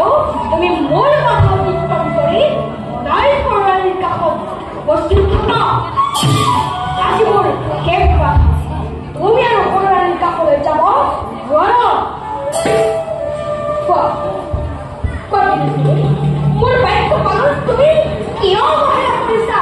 হলেও তুমি মোৰ কথা উত্তম কৰি সদায় পৌৰাণিক কাষত উপস্থিত থাকা। আজি মোৰ শেষ কথা, তুমি আৰু পৌৰাণিক কাষলৈ যাব নোৱাৰা। মোৰ বাক্য পালন তুমি কিয় অৱহেলা কৰিছা?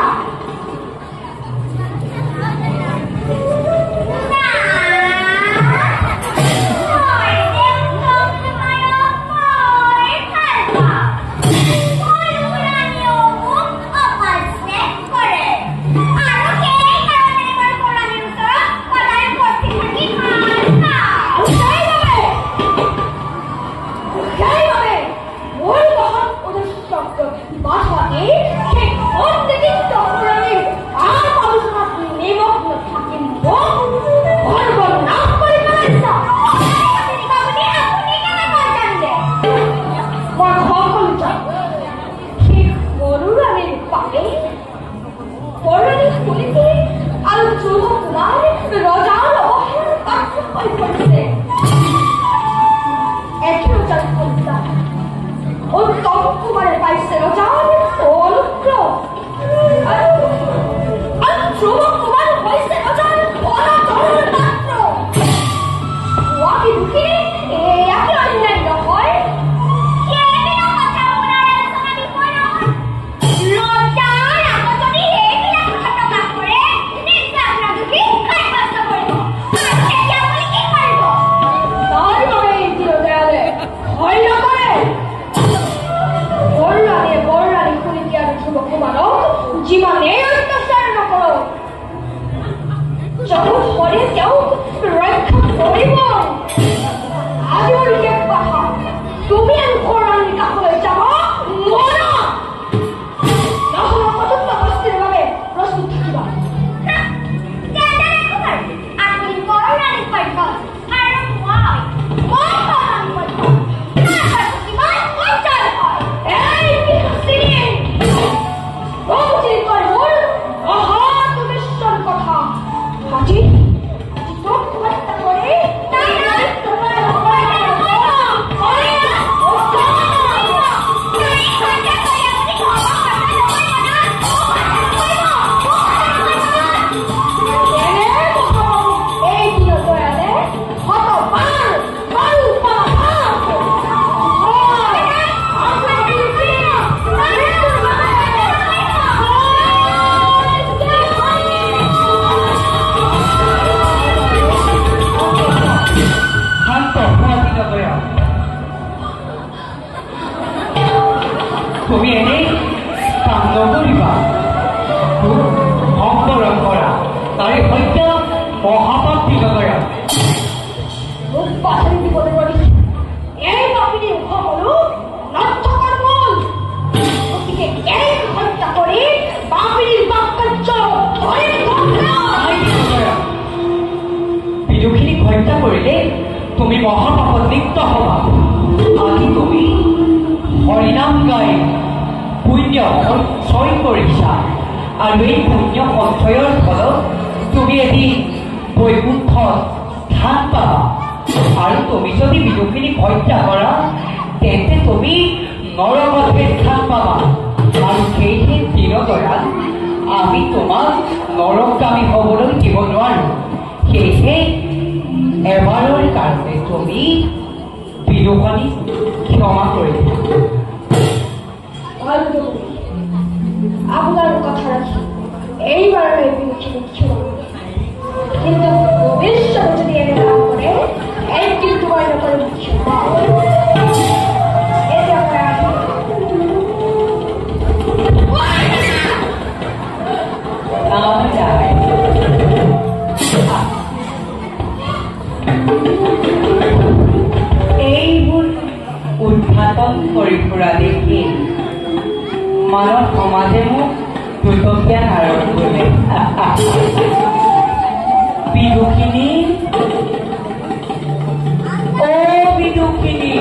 তুমি মহাপাপত লিপ্ত হবা। আজি তুমি হৰিনাম গাই পুণ্য সঞ্চয় কৰিছা আৰু এই পুণ্য সঞ্চয়ৰ ফলত তুমি এদিন বৈকুণ্ঠত স্থান পাবা। আৰু তুমি যদি বিদুষিনীক হত্যা কৰা তেন্তে তুমি নৰকতহে স্থান পাবা। আৰু সেইহে চিৰদয়াল আমি তোমাক নৰকগামী হ'বলৈ দিব নোৱাৰো। সেয়েহে এবাৰৰ কাৰণে তুমি বিদুষিনীক ক্ষমা কৰি দিয়া। আপনাৰ কথা ৰাখি এইবাৰ বিদুষিনীক ক্ষমা কৰে, কিন্তু ভবিষ্যতে যদি এনে না কৰে একদিন তোমাৰ ব্যাপাৰে এইবোৰ উদ্ঘাটন কৰি ফুৰা দেখি মানৱ সমাজে মোক দুটকীয়া নাৰদ বোলে। বিদুষিনী, অ বিদুষিনী,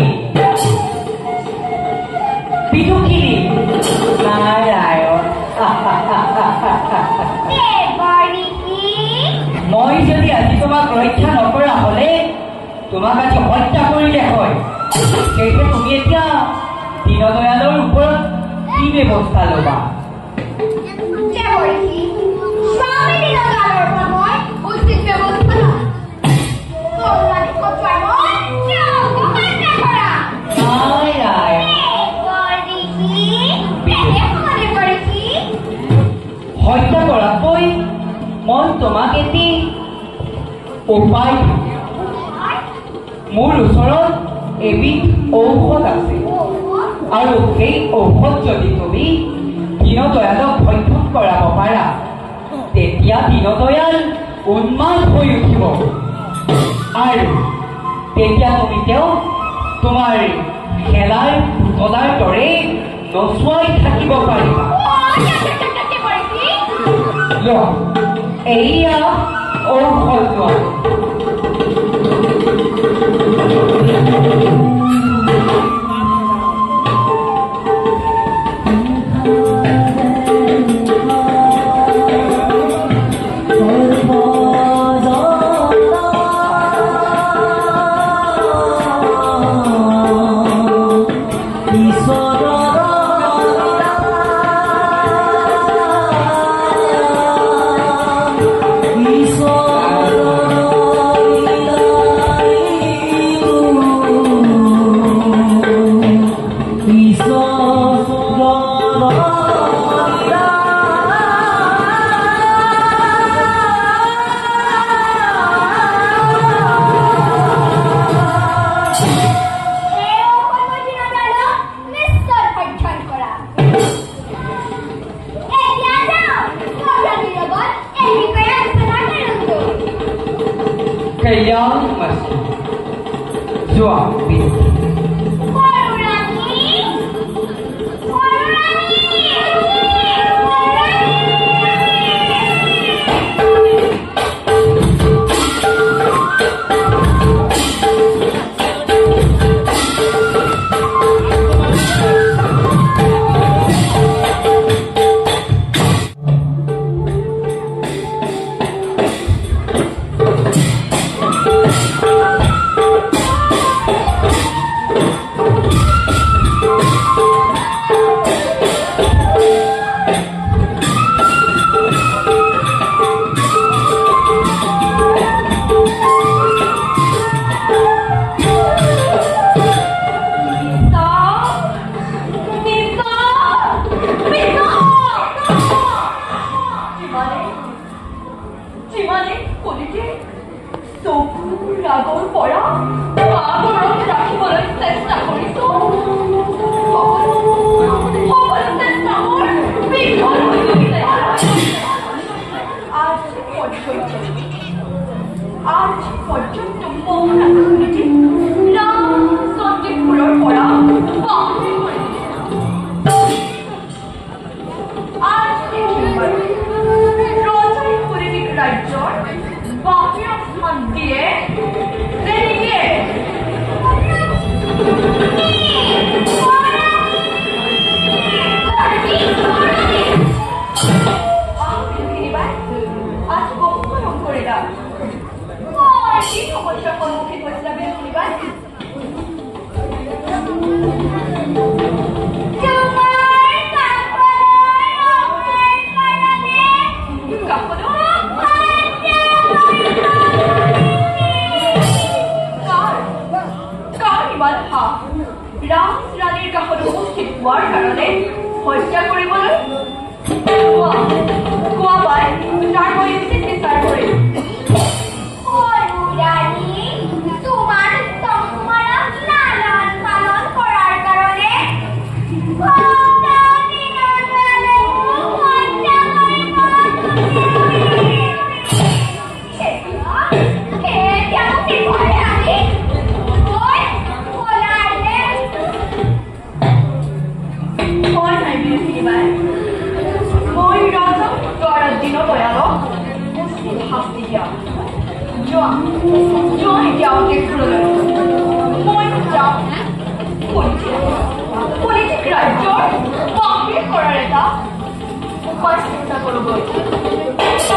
বিদুষিনী নাৰায়ণ। মই যদি আজি তোমাক ৰক্ষা নকৰা হলে তোমাক আজি হত্যা কৰিলে হয়। সেয়েহে তুমি এতিয়া দীনদয়ালৰ ওপৰত কি ব্যৱস্থা ল'বা? স্বামী দীনদয়ালৰ পৰা মই উচিত ব্যৱস্থা ল'ম। হত্যা কৰাকৈ মই তোমাক এটি উপায় দিম। মোৰ ওচৰত এবিধ ঔষধ আছে আৰু সেই ঔষধ যদি তুমি দীনদয়ালক ভক্ষণ কৰাব পাৰা তেতিয়া দীনদয়াল উন্মাদ হৈ উঠিব আৰু তেতিয়া তুমি তেওঁক তোমাৰ খেলাৰ পুতলাৰ দৰে নচুৱাই থাকিব পাৰিবা। লোৱা এইয়া ঔষধ লোৱা।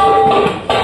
Politik